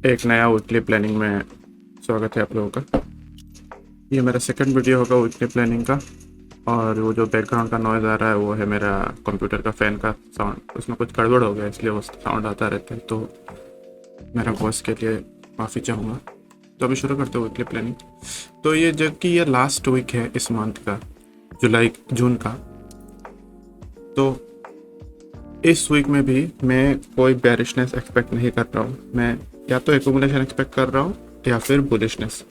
एक नया weekly planning में स्वागत है आप लोगों का। ये मेरा सेकंड वीडियो होगा वीकली प्लानिंग का। और वो जो बैकग्राउंड का नॉइज़ आ रहा है वो है मेरा कंप्यूटर का फ़ैन का साउंड। उसमें कुछ गड़बड़ हो गया इसलिए वो साउंड आता रहता है, तो मेरा वॉइस के लिए माफ़ी चाहूँगा। तो अभी शुरू करते हैं वीकली प्लानिंग। तो ये जबकि ये लास्ट वीक है इस मंथ का, जून का, तो इस वीक में भी मैं कोई बेरिशनेस एक्सपेक्ट नहीं कर रहा हूँ। मैं या तो एक्यूमुलेशन एक्सपेक्ट कर रहा हूँ या फिर बुलिशनेस।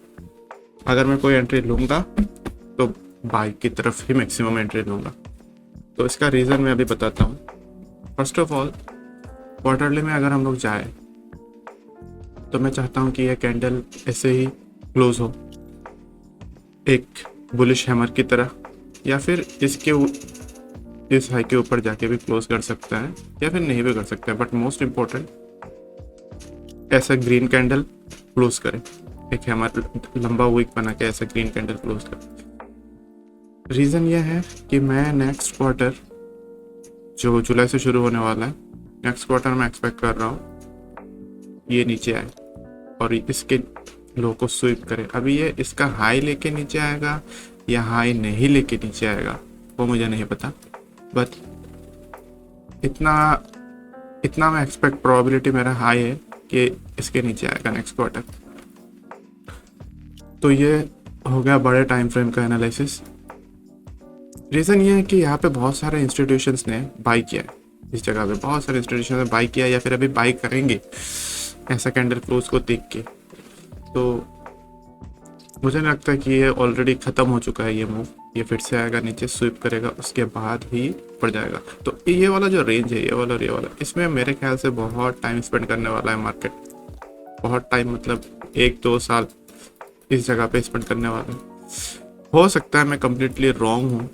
अगर मैं कोई एंट्री लूँगा तो बाई की तरफ ही मैक्सिमम एंट्री लूँगा। तो इसका रीज़न मैं अभी बताता हूँ। फर्स्ट ऑफ ऑल, क्वार्टरली में अगर हम लोग जाए तो मैं चाहता हूँ कि यह कैंडल ऐसे ही क्लोज हो, एक बुलिश हैमर की तरह, या फिर इस हाई के ऊपर जाके भी क्लोज कर सकता है या फिर नहीं भी कर सकता है। बट मोस्ट इम्पोर्टेंट, ऐसा ग्रीन कैंडल क्लोज करे, एक हैमर लंबा वीक बना के ऐसा ग्रीन कैंडल क्लोज करे। रीज़न यह है कि मैं नेक्स्ट क्वार्टर जो जुलाई से शुरू होने वाला है, नेक्स्ट क्वार्टर में एक्सपेक्ट कर रहा हूँ ये नीचे आए और इसके लो को स्वीप करे। अभी ये इसका हाई लेके नीचे आएगा या हाई नहीं लेके नीचे आएगा वो मुझे नहीं पता, बट इतना मैं एक्सपेक्ट, प्रोबेबिलिटी मेरा हाई है कि इसके नीचे आएगा नेक्स्ट क्वार्टर। तो ये हो गया बड़े टाइम फ्रेम का एनालिसिस। रीज़न ये है कि यहाँ पे बहुत सारे इंस्टीट्यूशंस ने बाई किया है, इस जगह पे बहुत सारे इंस्टीट्यूशन ने बाई किया या फिर अभी बाई करेंगे ऐसा कैंडल क्लोज को देख के। तो मुझे नहीं लगता कि ये ऑलरेडी ख़त्म हो चुका है ये मूव। ये फिर से आएगा, नीचे स्वीप करेगा, उसके बाद ही पड़ जाएगा। तो ये वाला जो रेंज है, ये वाला और ये वाला, इसमें मेरे ख्याल से बहुत टाइम स्पेंड करने वाला है मार्केट। बहुत टाइम, मतलब 1-2 साल इस जगह पे स्पेंड करने वाला है। हो सकता है मैं कम्प्लीटली रॉन्ग हूँ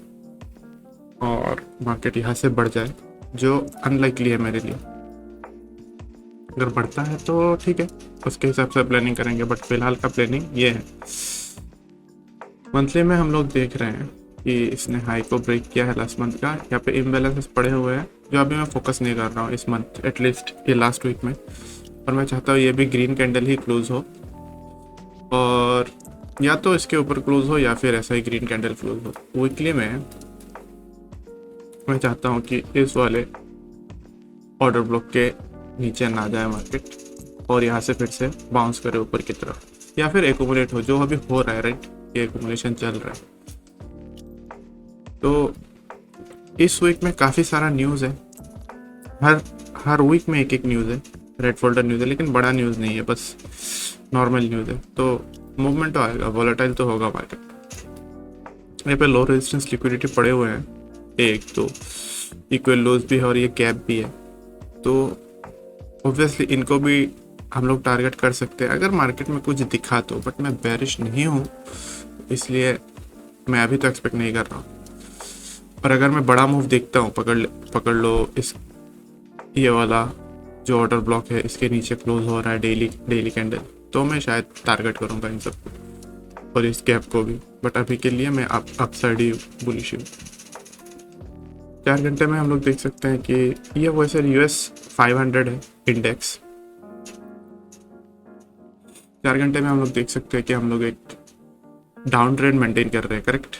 और मार्केट यहाँ से बढ़ जाए, जो अनलाइकली है मेरे लिए। अगर बढ़ता है तो ठीक है, उसके हिसाब से प्लानिंग करेंगे, बट फिलहाल का प्लानिंग ये है। मंथली में हम लोग देख रहे हैं कि इसने हाई को ब्रेक किया है लास्ट मंथ का। यहाँ पे इम्बैलेंसेस पड़े हुए हैं जो अभी मैं फोकस नहीं कर रहा हूँ इस मंथ, एटलीस्ट ये लास्ट वीक में। और मैं चाहता हूँ ये भी ग्रीन कैंडल ही क्लोज हो, और या तो इसके ऊपर क्लोज हो या फिर ऐसा ही ग्रीन कैंडल क्लोज हो। वीकली में मैं चाहता हूँ कि इस वाले ऑर्डर ब्लॉक के नीचे ना जाए मार्केट और यहाँ से फिर से बाउंस करे ऊपर की तरफ, या फिर एक्यूमुलेट हो, जो अभी हो रहा है। राइट, ये एक्यूमुलेशन चल रहा है। तो इस वीक में काफ़ी सारा न्यूज़ है, हर वीक में एक न्यूज़ है, रेड फोल्डर न्यूज़ है, लेकिन बड़ा न्यूज़ नहीं है, बस नॉर्मल न्यूज़ है। तो मूवमेंट तो आएगा, वॉलेटाइल तो होगा मार्केट। यहाँ पे लो रेजिस्टेंस लिक्विडिटी पड़े हुए हैं, एक तो इक्वल लोज भी है और ये गैप भी है। तो ऑब्वियसली इनको भी हम लोग टारगेट कर सकते हैं अगर मार्केट में कुछ दिखा तो। बट मैं बेरिश नहीं हूँ, इसलिए मैं अभी तो एक्सपेक्ट नहीं कर रहा हूँ। और अगर मैं बड़ा मूव देखता हूँ, पकड़ लो इस ये वाला जो ऑर्डर ब्लॉक है, इसके नीचे क्लोज हो रहा है डेली कैंडल, तो मैं शायद टारगेट करूँगा इन सबको और इस गैप को भी। बट अभी के लिए मैं अपसाइड ही बुलिश हूँ। 4 घंटे में हम लोग देख सकते हैं कि ये वैसे US 500 है इंडेक्स। 4 घंटे में हम लोग देख सकते हैं कि हम लोग एक डाउन ट्रेंड मेंटेन कर रहे हैं। करेक्ट,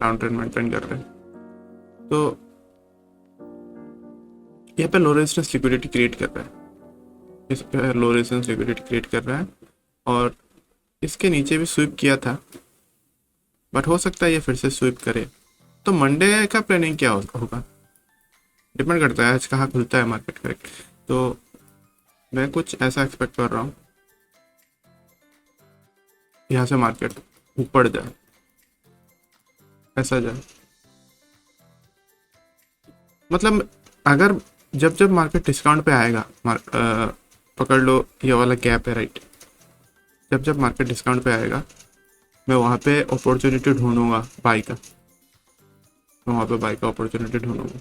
डाउन ट्रेंड मेंटेन कर रहे हैं। तो यहाँ पे लो रेजिस्टेंस लिक्विडिटी क्रिएट कर रहा है, इस पे लो रेजिस्टेंस लिक्विडिटी क्रिएट कर रहा है और इसके नीचे भी स्वीप किया था, बट हो सकता है ये फिर से स्वीप करे। तो मंडे का प्लानिंग क्या होगा, डिपेंड करता है आज कहाँ खुलता है मार्केट। करेक्ट, तो मैं कुछ ऐसा एक्सपेक्ट कर रहा हूँ, यहाँ से मार्केट ऊपर जाए, ऐसा जाए। मतलब अगर जब मार्केट डिस्काउंट पे आएगा, पकड़ लो ये वाला गैप है। राइट, जब मार्केट डिस्काउंट पे आएगा मैं वहाँ पे अपॉर्चुनिटी ढूंढूंगा बाई का, मैं वहाँ पे बाई का अपॉर्चुनिटी ढूंढूंगा।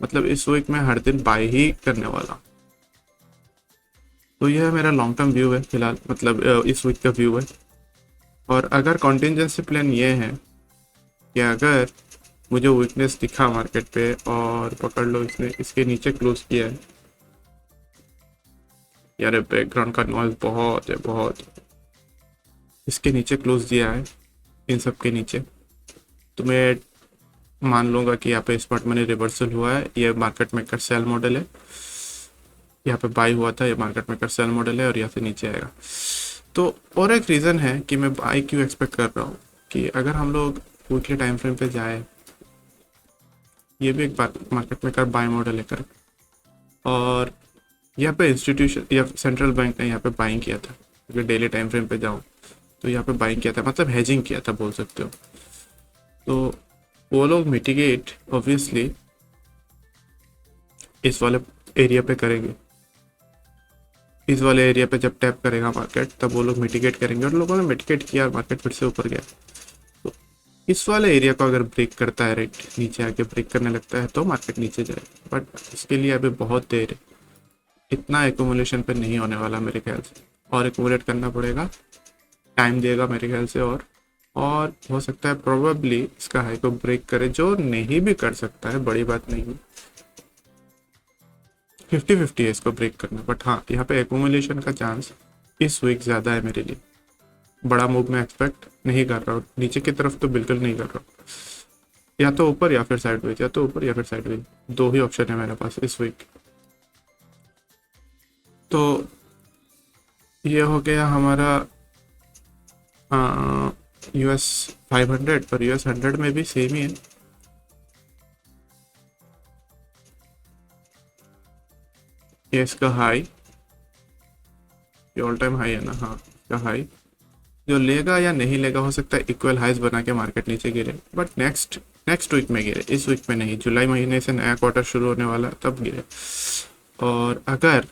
मतलब इस वीक में हर दिन बाई ही करने वाला। तो यह मेरा लॉन्ग टर्म व्यू है फिलहाल, मतलब इस वीक का व्यू है। और अगर कॉन्टिजेंसी प्लान ये है कि अगर मुझे वीकनेस दिखा मार्केट पे और पकड़ लो इसने इसके नीचे क्लोज किया है, यार बैकग्राउंड का नॉइज बहुत है, बहुत। इसके नीचे क्लोज दिया है, इन सब के नीचे। तो मैं मान लूँगा कि यहाँ पे स्मार्ट मनी रिवर्सल हुआ है, ये मार्केट मेकर सेल मॉडल है। यहाँ पे बाई हुआ था, ये मार्केट मेकर सेल मॉडल है और यहाँ से नीचे आएगा। तो और एक रीज़न है कि मैं बाई क्यों एक्सपेक्ट कर रहा हूँ कि अगर हम लोग वीकली टाइम फ्रेम पे जाए, ये भी एक मार्केट मेकर बाई मॉडल है कर, और यहाँ पे इंस्टीट्यूशन या सेंट्रल बैंक ने यहाँ पे बाइंग किया था। अगर डेली टाइम फ्रेम पे जाऊँ तो यहाँ पे बाइंग किया था, मतलब हेजिंग किया था बोल सकते हो। तो वो लोग मिटिगेट ऑब्वियसली इस वाले एरिया पे करेंगे। इस वाले एरिया पे जब टैप करेगा मार्केट, तब वो लोग मिटिगेट करेंगे, और लोगों ने मिटिगेट किया, मार्केट फिर से ऊपर गया। तो इस वाले एरिया को अगर ब्रेक करता है, राइट, नीचे आके ब्रेक करने लगता है, तो मार्केट नीचे जाएगा। बट इसके लिए अभी बहुत देर है, इतना एकोमुलेशन पे नहीं होने वाला मेरे ख्याल से, और एकोमुलेट करना पड़ेगा, टाइम देगा मेरे ख्याल से। और हो सकता है प्रोबेबली इसका हाई को ब्रेक करे, जो नहीं भी कर सकता है, बड़ी बात नहीं है। 50-50 है इसको ब्रेक करना। बट हाँ, यहाँ पे एकोमुलेशन का चांस इस वीक ज़्यादा है मेरे लिए। बड़ा मूव मैं एक्सपेक्ट नहीं कर रहा हूँ, नीचे की तरफ तो बिल्कुल नहीं कर रहा हूँ। या तो ऊपर या फिर साइडवेज, या तो ऊपर या फिर साइडवेज, दो ही ऑप्शन है मेरे पास इस वीक। तो ये हो गया हमारा US 500, और US 100 में भी सेम ही है। ये इसका हाई, ये ऑल टाइम हाई है ना, हाँ, इसका हाई जो लेगा या नहीं लेगा, हो सकता है इक्वल हाइज बना के मार्केट नीचे गिरे, बट नेक्स्ट वीक में गिरे, इस वीक में नहीं। जुलाई महीने से नया क्वार्टर शुरू होने वाला है, तब गिरे। और अगर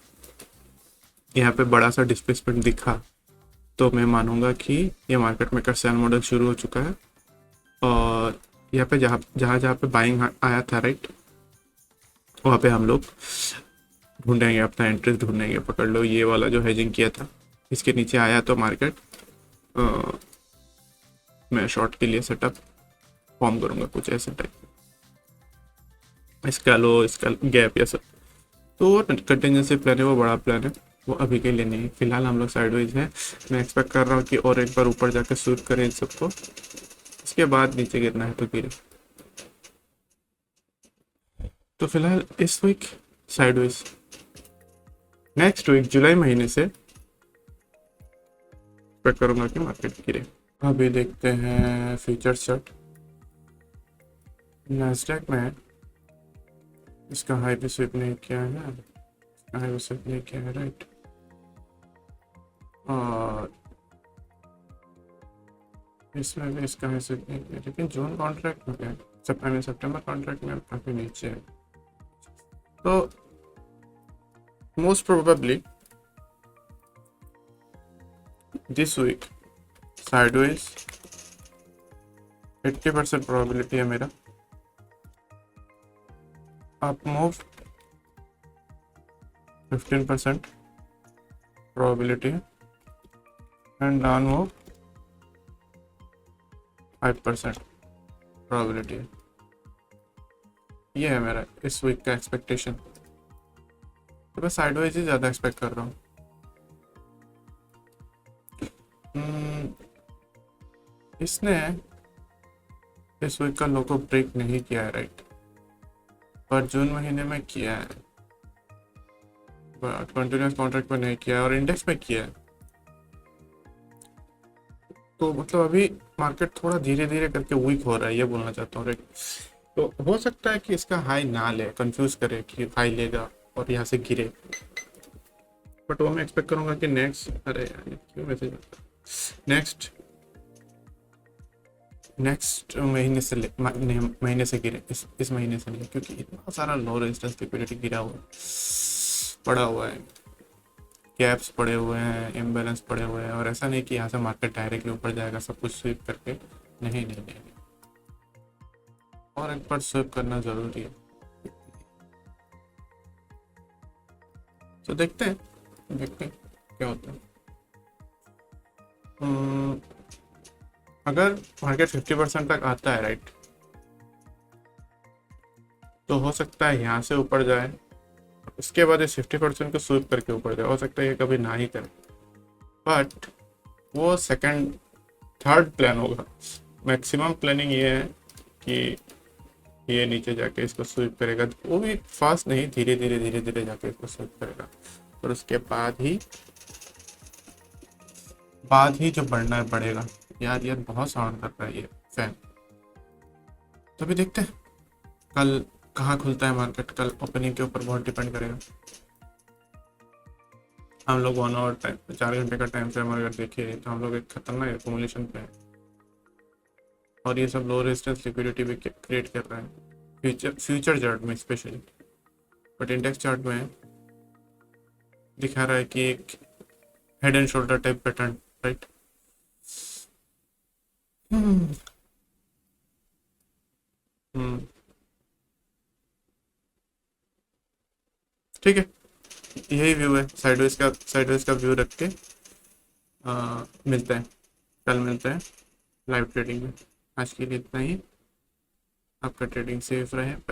यहाँ पे बड़ा सा डिस्प्लेसमेंट दिखा, तो मैं मानूंगा कि ये मार्केट मेकर सेल मॉडल शुरू हो चुका है। और यहाँ पे जहाँ पे बाइंग आया था, राइट, वहाँ पे हम लोग ढूंढेंगे, अपना एंट्रीज ढूंढेंगे। पकड़ लो, ये वाला जो हेजिंग किया था, इसके नीचे आया तो मार्केट मैं शॉर्ट के लिए सेटअप फॉर्म करूंगा, कुछ ऐसे टाइप, इसका लो, इसका गैप या सब। तो वो कंटिजेंसी प्लान है, वो बड़ा प्लान है, वो अभी के लिए नहीं। फिलहाल हम लोग साइडवेज हैं। मैं एक्सपेक्ट कर रहा हूँ कि और एक बार ऊपर जाकर स्वीप करें इन सबको, इसके बाद नीचे गिरना है तो गिरे। तो फिलहाल इस वीक साइडवेज, नेक्स्ट वीक जुलाई महीने से एक्सपेक्ट करूंगा कि मार्केट गिरे। अभी देखते हैं फ्यूचर चार्ट। नैस्डैक में इसका हाई भी स्वीप नहीं किया है ना, हाई भी स्वीप नहीं किया है, राइट। और इसमें भी इसका हाई स्वीप नहीं किया, लेकिन जून कॉन्ट्रैक्ट में क्या, सितंबर कॉन्ट्रैक्ट में काफ़ी नीचे है। तो most probably this week sideways 80% probability है मेरा। अप मूव 15% प्रोबेबिलिटी है, एंड डाउन मूव 5% प्रोबेबिलिटी है। ये है मेरा इस वीक का एक्सपेक्टेशन। तो मैं साइडवेज ही ज़्यादा एक्सपेक्ट कर रहा हूँ। इसने इस वीक का लो को ब्रेक नहीं किया है, राइट, पर जून महीने में किया है, कंटिन्यूस कॉन्ट्रैक्ट में नहीं किया है, और इंडेक्स में किया है। तो मतलब अभी मार्केट थोड़ा धीरे धीरे करके वीक हो रहा है, ये बोलना चाहता हूँ, राइट। तो हो सकता है कि इसका हाई ना ले, कंफ्यूज करे कि हाई लेगा और यहाँ से गिरे। बट वो मैं एक्सपेक्ट करूंगा कि अरे यार क्यों मैसेज आता है, नेक्स्ट महीने से गिरे, इस महीने से नहीं, क्योंकि इतना सारा लो रेजिस्टेंस लिक्विडिटी गिरा हुआ है, पड़ा हुआ है, गैप्स पड़े हुए हैं, इम्बैलेंस पड़े हुए हैं। और ऐसा नहीं कि यहाँ से मार्केट डायरेक्टली ऊपर जाएगा सब कुछ स्वीप करके, नहीं नहीं नहीं, और एक बार स्वीप करना जरूरी है। तो देखते हैं क्या होता है। अगर मार्केट 50% तक आता है, राइट, तो हो सकता है यहाँ से ऊपर जाए उसके बाद ये 50% को स्वीप करके ऊपर जाए। हो सकता है ये कभी ना ही करे, बट वो सेकंड थर्ड प्लान होगा। मैक्सिमम प्लानिंग ये है कि ये नीचे जाके इसको स्वीप करेगा, वो भी फास्ट नहीं, धीरे धीरे धीरे धीरे जाके इसको स्वीप करेगा। और उसके बाद ही जो बढ़ना है बढ़ेगा। यार यार बहुत साउंड कर रहा है ये फैन। तो अभी देखते हैं कल कहाँ खुलता है मार्केट। कल ओपनिंग के ऊपर बहुत डिपेंड करेगा। हम लोग 1 आवर टाइम, 4 घंटे का टाइम फ्रेम अगर देखें तो हम लोग एक खतरनाक एक्यूमुलेशन पे है, और ये सब लो रेजिस्टेंस लिक्विडिटी भी क्रिएट कर रहा है फ्यूचर चार्ट में स्पेशली। बट इंडेक्स चार्ट में दिखा रहा है कि एक head and shoulder type pattern, right. Hmm hmm, ठीक है, यही व्यू है साइडवेज का व्यू रख के मिलते हैं, कल मिलते हैं लाइव ट्रेडिंग में। आज के लिए इतना ही। आपका ट्रेडिंग सेफ रहे।